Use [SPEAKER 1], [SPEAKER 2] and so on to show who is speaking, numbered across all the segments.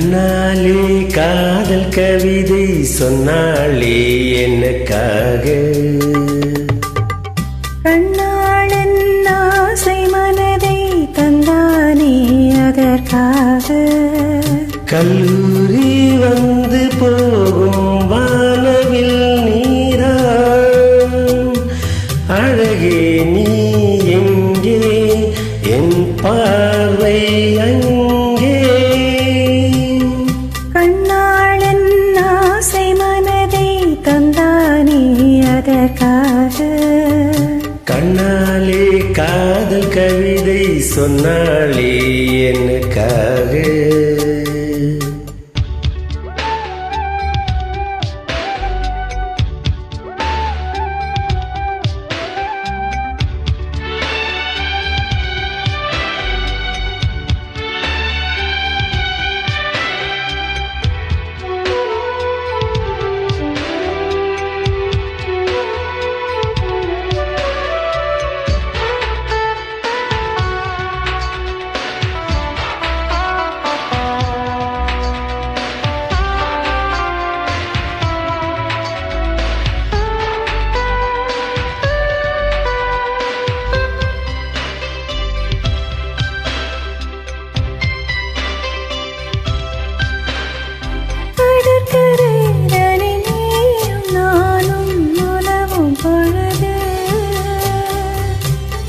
[SPEAKER 1] கண்ணாலே காதல் கவிதை சொன்னாளே எனக்காக.
[SPEAKER 2] கண்ணாளன் ஆசை மனதை தந்தானே அதற்காக.
[SPEAKER 1] கல்லூரி வந்து போகும் வானவில் நீரா அழகே நீ எங்கே என் பார்வை அங்கே.
[SPEAKER 2] கண்ணாளன் ஆசை மனதை தந்தானே அதற்காக.
[SPEAKER 1] கண்ணாலே காதல் கவிதை சொன்னாளே எனக்காக.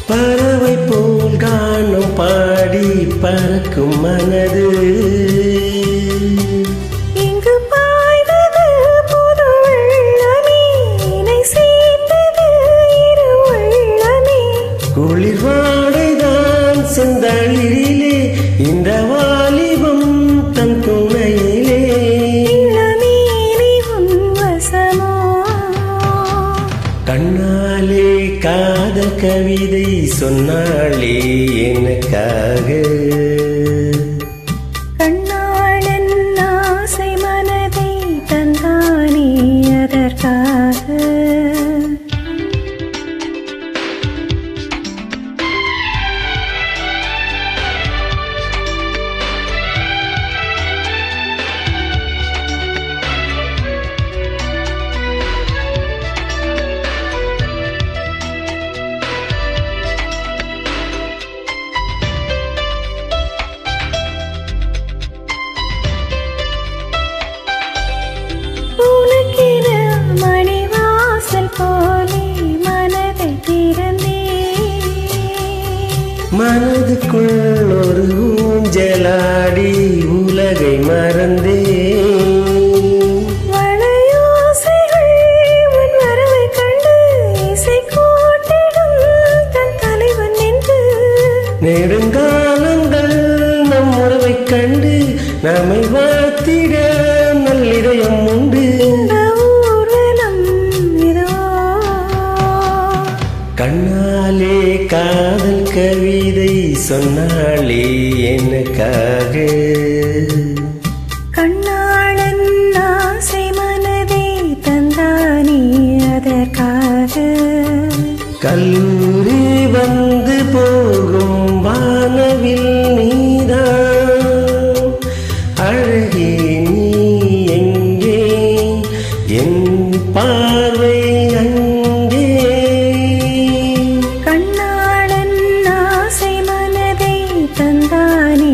[SPEAKER 1] பறவை போல் காணும் பாடி பறக்கும் மனது.
[SPEAKER 2] இங்கு பாய்வது புது வெள்ளமே என்னை சேர்ந்தது இரு உள்ளமே.
[SPEAKER 1] குளிர் வாடைதான் செந்தளிரிலே இந்த வாலிபம் தன் துணையிலே.
[SPEAKER 2] இளமேனி உன் வசமோ.
[SPEAKER 1] கண்ணாலே காதல் கவிதை சொன்னாளே எனக்காக.
[SPEAKER 2] கண்ணாளன் ஆசை மனதை தந்தானே அதற்காக.
[SPEAKER 1] மனதுக்குள் ஒரு ஊஞ்சலாடி உலகை மறந்தே.
[SPEAKER 2] வளையோசைகள் உன் வரவை கண்டு இசை கூட்டிடும் தன் தலைவன் என்று.
[SPEAKER 1] நெடுங்காலங்கள் நம் உறவை கண்டு நம்மை வாழ்த்திட நல்லிதயம் உண்டு. கண்ணாலே காதல் கவிதை சொன்னாளே எனக்காக.
[SPEAKER 2] கண்ணாளன் ஆசை மனதை தந்தானே அதற்காக.
[SPEAKER 1] கல்லூரி வந்து போகும் வானவில் நீதான் அழகே நீ எங்கே என் பார்வை அங்கே.
[SPEAKER 2] கண்ணாளன் ஆசை மனதை தந்தானே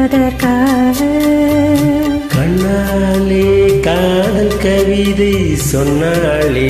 [SPEAKER 2] அதற்காக.
[SPEAKER 1] கண்ணாலே காதல் கவிதை சொன்னாளே